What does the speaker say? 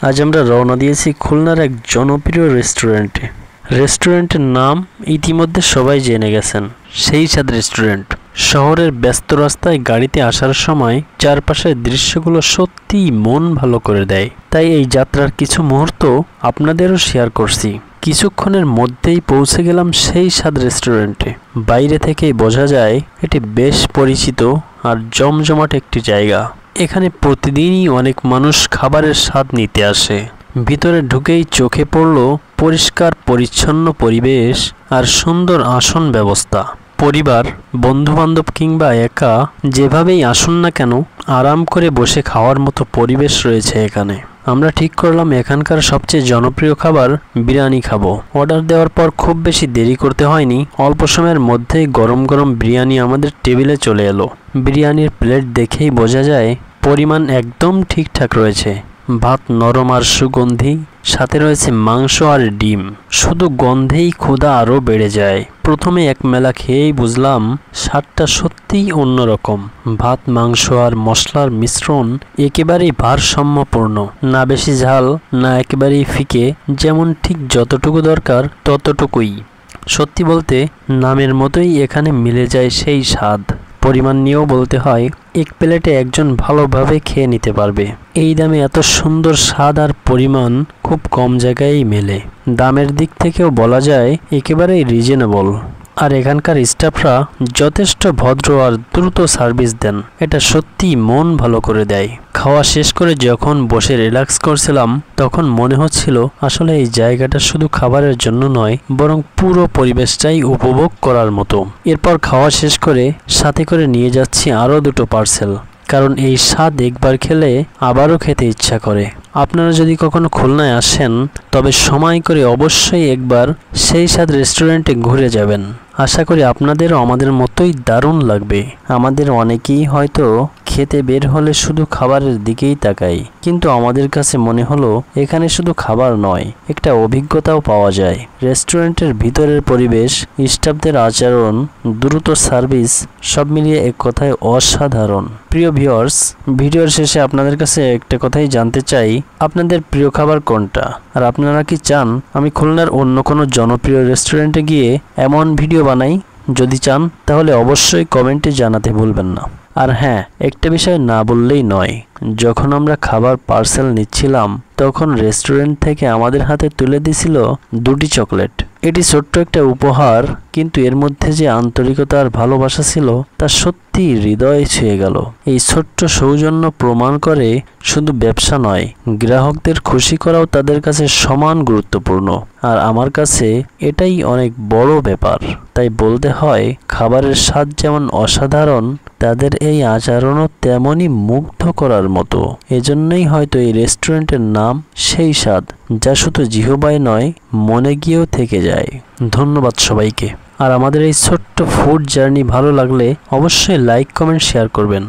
আজ আমরা রওনা দিয়েছি খুলনার এক জনপ্রিয় রেস্টুরেন্টে। রেস্টুরেন্টের নাম ইতিমধ্যে সবাই জেনে গেছেন, সেই স্বাদ রেস্টুরেন্ট। শহরের ব্যস্ত রাস্তায় গাড়িতে আসার সময় চারপাশের দৃশ্যগুলো সত্যিই মন ভালো করে দেয়। তাই এই যাত্রার কিছু মুহূর্ত আপনাদেরও শেয়ার করছি। কিছুক্ষণের মধ্যেই পৌঁছে গেলাম সেই স্বাদ রেস্টুরেন্টে। বাইরে থেকেই বোঝা যায় এটি বেশ পরিচিত আর জমজমাট একটি জায়গা। এখানে প্রতিদিনই অনেক মানুষ খাবারের স্বাদ নিতে আসে। ভিতরে ঢুকেই চোখে পড়ল পরিষ্কার পরিচ্ছন্ন পরিবেশ আর সুন্দর আসন ব্যবস্থা। পরিবার, বন্ধুবান্ধব কিংবা একা যেভাবেই আসুন না কেন, আরাম করে বসে খাওয়ার মতো পরিবেশ রয়েছে এখানে। আমরা ঠিক করলাম এখানকার সবচেয়ে জনপ্রিয় খাবার বিরিয়ানি খাবো। অর্ডার দেওয়ার পর খুব বেশি দেরি করতে হয়নি, অল্প সময়ের মধ্যেই গরম গরম বিরিয়ানি আমাদের টেবিলে চলে এলো। বিরিয়ানির প্লেট দেখেই বোঝা যায় পরিমাণ একদম ঠিকঠাক রয়েছে। ভাত নরম আর সুগন্ধি, সাথে রয়েছে মাংস আর ডিম। শুধু গন্ধেই ক্ষুধা আরও বেড়ে যায়। প্রথমে এক মেলা খেয়েই বুঝলাম স্বাদটা সত্যিই অন্যরকম। ভাত, মাংস আর মশলার মিশ্রণ একেবারেই ভারসাম্যপূর্ণ। না বেশি ঝাল, না একেবারেই ফিকে, যেমন ঠিক যতটুকু দরকার ততটুকুই। সত্যি বলতে নামের মতোই এখানে মিলে যায় সেই স্বাদ। পরিমাণ নিয়েও বলতে হয়, এক প্লেটে একজন ভালোভাবে খেয়ে নিতে পারবে। এই দামে এত সুন্দর স্বাদ আর পরিমাণ খুব কম জায়গায়ই মেলে। দামের দিক থেকেও বলা যায় একেবারেই রিজনেবল। আর এখানকার স্টাফরা যথেষ্ট ভদ্র আর দ্রুত সার্ভিস দেন, এটা সত্যিই মন ভালো করে দেয়। খাওয়া শেষ করে যখন বসে রিল্যাক্স করছিলাম, তখন মনে হচ্ছিল আসলে এই জায়গাটা শুধু খাবারের জন্য নয়, বরং পুরো পরিবেশটাই উপভোগ করার মতো। এরপর খাওয়া শেষ করে সাথে করে নিয়ে যাচ্ছি আরও দুটো পার্সেল, কারণ এই স্বাদ একবার খেলে আবারও খেতে ইচ্ছা করে। আপনারা যদি কখনো খুলনায় আসেন, তবে সময় করে অবশ্যই একবার সেই স্বাদ রেস্টুরেন্টে ঘুরে যাবেন। আশা করি আপনাদেরও আমাদের মতোই দারুণ লাগবে। আমাদের অনেকেই হয়তো খেতে বের হলে শুধু খাবারের দিকেই তাকাই, কিন্তু আমাদের কাছে মনে হলো এখানে শুধু খাবার নয়, একটা অভিজ্ঞতাও পাওয়া যায়। রেস্টুরেন্টের ভিতরের পরিবেশ, স্টাফদের আচরণ, দ্রুত সার্ভিস, সব মিলিয়ে এক কথায় অসাধারণ। প্রিয় ভিউয়ার্স, ভিডিওর শেষে আপনাদের কাছে একটা কথাই জানতে চাই, আপনাদের প্রিয় খাবার কোনটা? আর আপনারা কি চান আমি খুলনার অন্য কোনো জনপ্রিয় রেস্টুরেন্টে গিয়ে এমন ভিডিও বানাই? যদি চান তাহলে অবশ্যই কমেন্টে জানাতে ভুলবেন না। আর হ্যাঁ, একটা বিষয় না বললেই নয়, যখন আমরা খাবার পার্সেল নিচ্ছিলাম, তখন রেস্টুরেন্ট থেকে আমাদের হাতে তুলে দিয়েছিল দুটি চকলেট। এটি ছোট্ট একটা উপহার, কিন্তু এর মধ্যে যে আন্তরিকতা আর ভালোবাসা ছিল তা সত্যি হৃদয়ে ছুঁয়ে গেল। এই ছোট্ট সৌজন্য প্রমাণ করে শুধু ব্যবসা নয়, গ্রাহকদের খুশি করাও তাদের কাছে সমান গুরুত্বপূর্ণ। আর আমার কাছে এটাই অনেক বড় ব্যাপার। তাই বলতে হয়, খাবারের স্বাদ যেমন অসাধারণ, তাদের এই আচরণও তেমনই মুগ্ধ করার মতো। এজন্যই হয়তো এই রেস্টুরেন্টের নাম সেই স্বাদ, যা শুধু জিহবায় নয়, মনে গিয়েও থেকে যায়। ধন্যবাদ সবাইকে। আর আমাদের এই ছোট্ট ফুড জার্নি ভালো লাগলে অবশ্যই লাইক, কমেন্ট, শেয়ার করবেন।